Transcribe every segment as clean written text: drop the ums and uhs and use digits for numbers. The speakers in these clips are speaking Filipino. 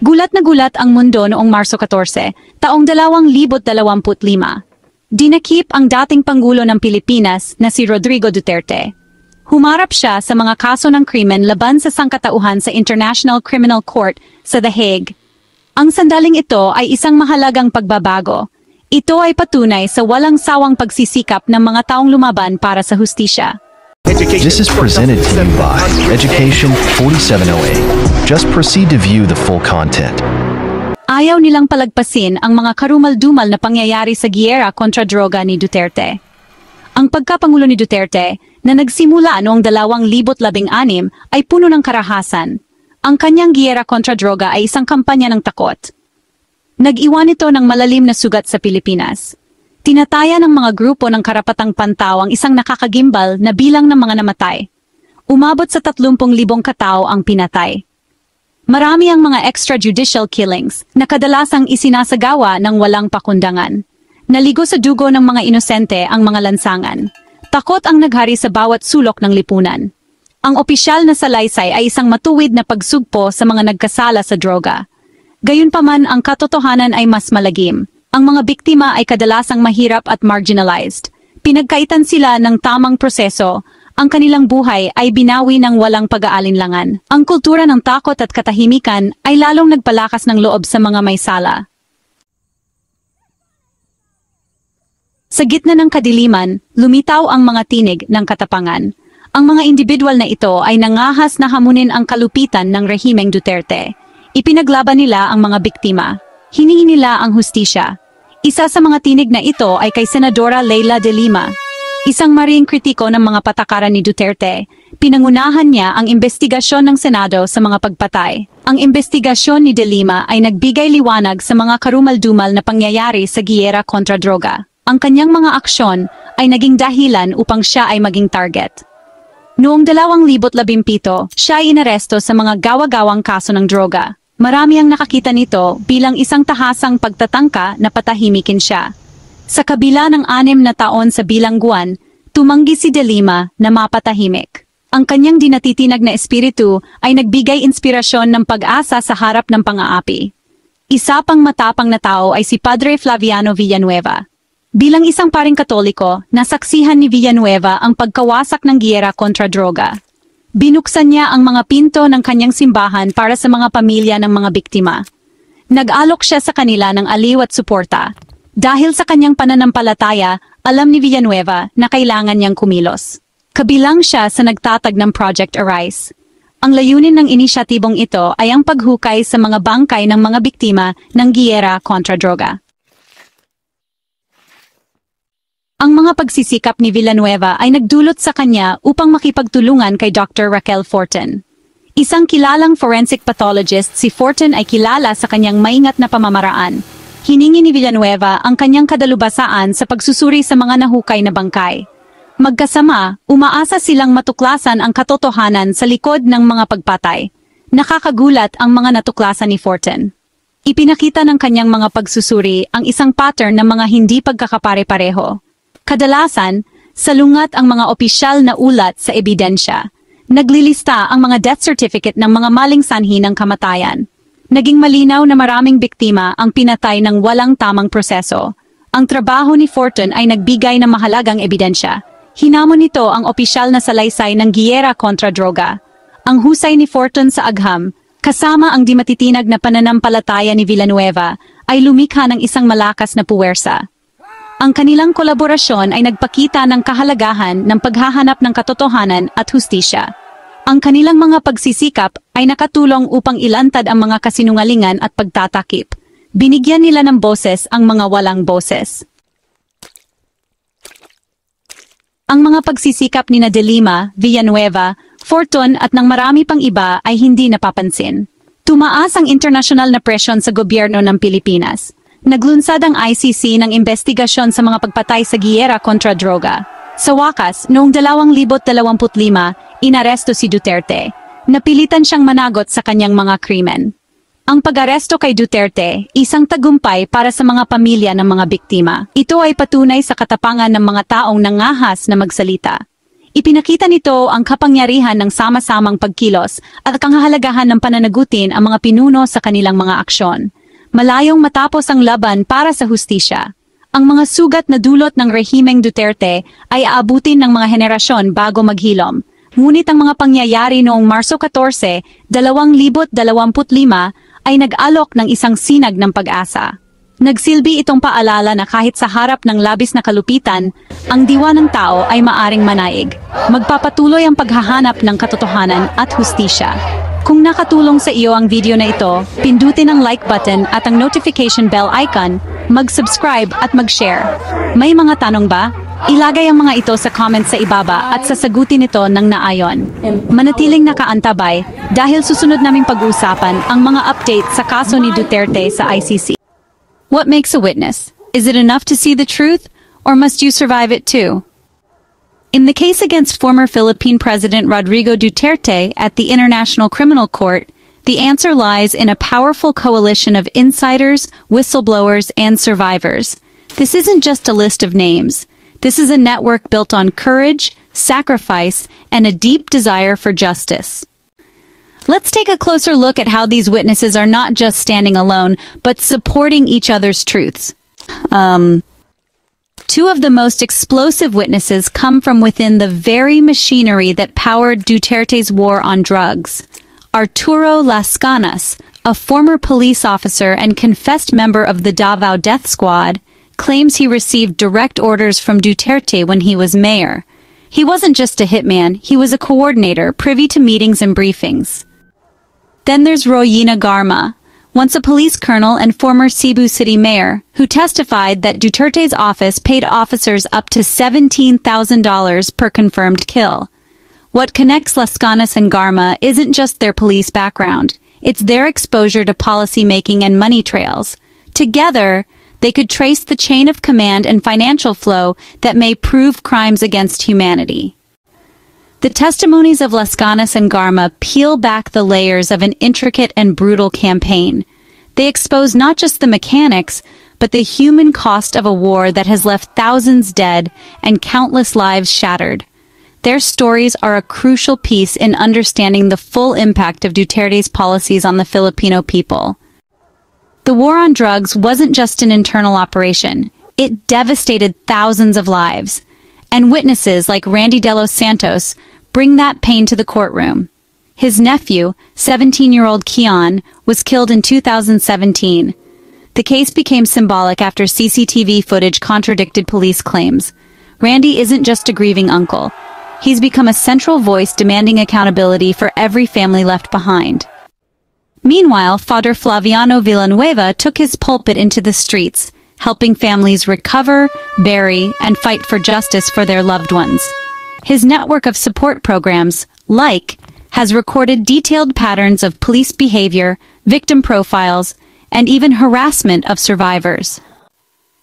Gulat na gulat ang mundo noong Marso 14, taong 2025. Dinakip ang dating Pangulo ng Pilipinas na si Rodrigo Duterte. Humarap siya sa mga kaso ng krimen laban sa sangkatauhan sa International Criminal Court sa The Hague. Ang sandaling ito ay isang mahalagang pagbabago. Ito ay patunay sa walang sawang pagsisikap ng mga taong lumaban para sa hustisya. This is presented to you by Education 4708. Just proceed to view the full content. Ayaw nilang palagpasin ang mga karumal-dumal na pangyayari sa giyera kontra droga ni Duterte. Ang pagkapangulo ni Duterte, na nagsimula noong 2016, ay puno ng karahasan. Ang kanyang giyera kontra droga ay isang kampanya ng takot. Nag-iwan ito ng malalim na sugat sa Pilipinas. Tinataya ng mga grupo ng karapatang pantaw ang isang nakakagimbal na bilang ng mga namatay. Umabot sa 30,000 katao ang pinatay. Marami ang mga extrajudicial killings na kadalasang isinasagawa ng walang pakundangan. Naligo sa dugo ng mga inosente ang mga lansangan. Takot ang naghari sa bawat sulok ng lipunan. Ang opisyal na salaysay ay isang matuwid na pagsugpo sa mga nagkasala sa droga. Gayunpaman ang katotohanan ay mas malagim. Ang mga biktima ay kadalasang mahirap at marginalized. Pinagkaitan sila ng tamang proseso, ang kanilang buhay ay binawi ng walang pag-aalinlangan. Ang kultura ng takot at katahimikan ay lalong nagpalakas ng loob sa mga may sala. Sa gitna ng kadiliman, lumitaw ang mga tinig ng katapangan. Ang mga individual na ito ay nangahas na hamunin ang kalupitan ng rehimeng Duterte. Ipinaglaban nila ang mga biktima. Hiningi nila ang hustisya. Isa sa mga tinig na ito ay kay Senadora Leila de Lima. Isang maring kritiko ng mga patakaran ni Duterte, pinangunahan niya ang investigasyon ng Senado sa mga pagpatay. Ang investigasyon ni de Lima ay nagbigay liwanag sa mga karumal-dumal na pangyayari sa giyera kontra droga. Ang kanyang mga aksyon ay naging dahilan upang siya ay maging target. Noong 2017, siya ay inaresto sa mga gawa-gawang kaso ng droga. Marami ang nakakita nito bilang isang tahasang pagtatangka na patahimikin siya. Sa kabila ng 6 na taon sa bilangguan, tumanggi si De Lima na mapatahimik. Ang kanyang dinatitinag na espiritu ay nagbigay inspirasyon ng pag-asa sa harap ng pang-aapi. Isa pang matapang na tao ay si Padre Flaviano Villanueva. Bilang isang paring Katoliko, nasaksihan ni Villanueva ang pagkawasak ng giyera kontra droga. Binuksan niya ang mga pinto ng kanyang simbahan para sa mga pamilya ng mga biktima. Nag-alok siya sa kanila ng aliw at suporta. Dahil sa kanyang pananampalataya, alam ni Villanueva na kailangan niyang kumilos. Kabilang siya sa nagtatag ng Project Arise. Ang layunin ng inisyatibong ito ay ang paghukay sa mga bangkay ng mga biktima ng giyera kontra droga. Ang mga pagsisikap ni Villanueva ay nagdulot sa kanya upang makipagtulungan kay Dr. Raquel Fortin. Isang kilalang forensic pathologist, si Fortin ay kilala sa kanyang maingat na pamamaraan. Hiningi ni Villanueva ang kanyang kadalubasaan sa pagsusuri sa mga nahukay na bangkay. Magkasama, umaasa silang matuklasan ang katotohanan sa likod ng mga pagpatay. Nakakagulat ang mga natuklasan ni Fortin. Ipinakita ng kanyang mga pagsusuri ang isang pattern ng mga hindi pagkakapare-pareho. Kadalasan, salungat ang mga opisyal na ulat sa ebidensya. Naglilista ang mga death certificate ng mga maling sanhi ng kamatayan. Naging malinaw na maraming biktima ang pinatay ng walang tamang proseso. Ang trabaho ni Fortin ay nagbigay ng mahalagang ebidensya. Hinamon nito ang opisyal na salaysay ng giyera kontra droga. Ang husay ni Fortin sa agham, kasama ang di matitinag na pananampalataya ni Villanueva, ay lumikha ng isang malakas na puwersa. Ang kanilang kolaborasyon ay nagpakita ng kahalagahan ng paghahanap ng katotohanan at hustisya. Ang kanilang mga pagsisikap ay nakatulong upang ilantad ang mga kasinungalingan at pagtatakip. Binigyan nila ng boses ang mga walang boses. Ang mga pagsisikap ni De Lima, Villanueva, Fortin at ng marami pang iba ay hindi napapansin. Tumaas ang internasyonal na presyon sa gobyerno ng Pilipinas. Naglunsad ang ICC ng investigasyon sa mga pagpatay sa giyera kontra droga. Sa wakas, noong 2025, inaresto si Duterte. Napilitan siyang managot sa kanyang mga krimen. Ang pag-aresto kay Duterte, isang tagumpay para sa mga pamilya ng mga biktima. Ito ay patunay sa katapangan ng mga taong nangahas na magsalita. Ipinakita nito ang kapangyarihan ng sama-samang pagkilos at ang kahalagahan ng pananagutin ang mga pinuno sa kanilang mga aksyon. Malayong matapos ang laban para sa hustisya. Ang mga sugat na dulot ng rehimeng Duterte ay aabutin ng mga henerasyon bago maghilom. Ngunit ang mga pangyayari noong Marso 14, 2025 ay nag-alok ng isang sinag ng pag-asa. Nagsilbi itong paalala na kahit sa harap ng labis na kalupitan, ang diwa ng tao ay maaring manaig. Magpapatuloy ang paghahanap ng katotohanan at hustisya. Kung nakatulong sa iyo ang video na ito, pindutin ang like button at ang notification bell icon, mag-subscribe at mag-share. May mga tanong ba? Ilagay ang mga ito sa comments sa ibaba at sasagutin ito ng naayon. Manatiling nakaantabay dahil susunod naming pag-uusapan ang mga update sa kaso ni Duterte sa ICC. What makes a witness? Is it enough to see the truth, or must you survive it too? In the case against former Philippine President Rodrigo Duterte at the International Criminal Court, the answer lies in a powerful coalition of insiders, whistleblowers, and survivors. This isn't just a list of names. This is a network built on courage, sacrifice, and a deep desire for justice. Let's take a closer look at how these witnesses are not just standing alone, but supporting each other's truths. Two of the most explosive witnesses come from within the very machinery that powered Duterte's war on drugs. Arturo Las Canas, a former police officer and confessed member of the Davao Death Squad, claims he received direct orders from Duterte when he was mayor. He wasn't just a hitman, he was a coordinator, privy to meetings and briefings. Then there's Royina Garma, once a police colonel and former Cebu City mayor, who testified that Duterte's office paid officers up to $17,000 per confirmed kill. What connects Las Canas and Garma isn't just their police background, it's their exposure to policy-making and money trails. Together, they could trace the chain of command and financial flow that may prove crimes against humanity. The testimonies of Las Canas and Garma peel back the layers of an intricate and brutal campaign. They expose not just the mechanics, but the human cost of a war that has left thousands dead and countless lives shattered. Their stories are a crucial piece in understanding the full impact of Duterte's policies on the Filipino people. The war on drugs wasn't just an internal operation. It devastated thousands of lives. And witnesses like Randy De Los Santos bring that pain to the courtroom. His nephew, 17-year-old Keon, was killed in 2017. The case became symbolic after CCTV footage contradicted police claims. Randy isn't just a grieving uncle. He's become a central voice demanding accountability for every family left behind. Meanwhile, Father Flaviano Villanueva took his pulpit into the streets, helping families recover, bury, and fight for justice for their loved ones. His network of support programs, like, has recorded detailed patterns of police behavior, victim profiles, and even harassment of survivors.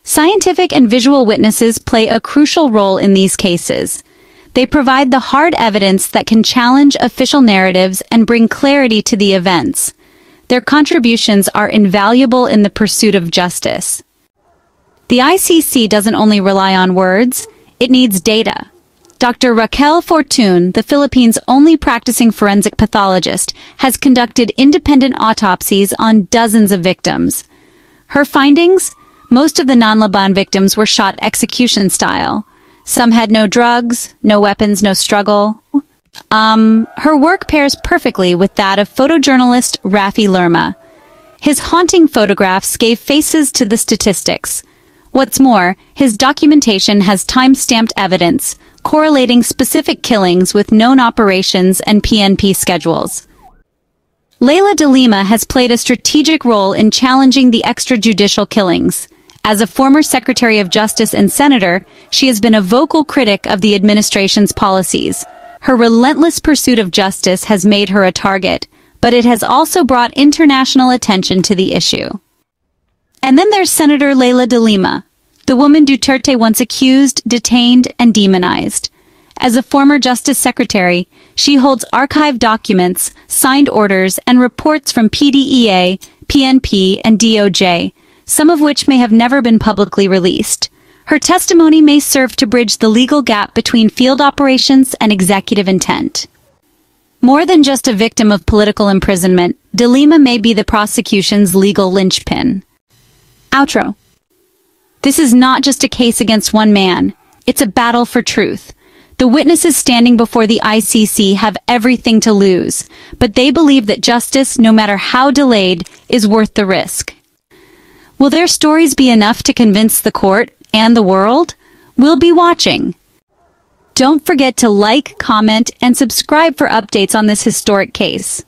Scientific and visual witnesses play a crucial role in these cases. They provide the hard evidence that can challenge official narratives and bring clarity to the events. Their contributions are invaluable in the pursuit of justice. The ICC doesn't only rely on words, it needs data. Dr. Raquel Fortun, the Philippines' only practicing forensic pathologist, has conducted independent autopsies on dozens of victims. Her findings? Most of the non-Laban victims were shot execution style. Some had no drugs, no weapons, no struggle. Her work pairs perfectly with that of photojournalist Rafi Lerma. His haunting photographs gave faces to the statistics. What's more, his documentation has time-stamped evidence, correlating specific killings with known operations and PNP schedules. Leila de Lima has played a strategic role in challenging the extrajudicial killings. As a former Secretary of Justice and Senator, she has been a vocal critic of the administration's policies. Her relentless pursuit of justice has made her a target, but it has also brought international attention to the issue. And then there's Senator Leila de Lima, the woman Duterte once accused, detained, and demonized. As a former Justice Secretary, she holds archived documents, signed orders, and reports from PDEA, PNP, and DOJ, some of which may have never been publicly released. Her testimony may serve to bridge the legal gap between field operations and executive intent. More than just a victim of political imprisonment, De Lima may be the prosecution's legal linchpin. Outro. This is not just a case against one man, it's a battle for truth. The witnesses standing before the ICC have everything to lose, but they believe that justice, no matter how delayed, is worth the risk. Will their stories be enough to convince the court and the world? We'll be watching. Don't forget to like, comment, and subscribe for updates on this historic case.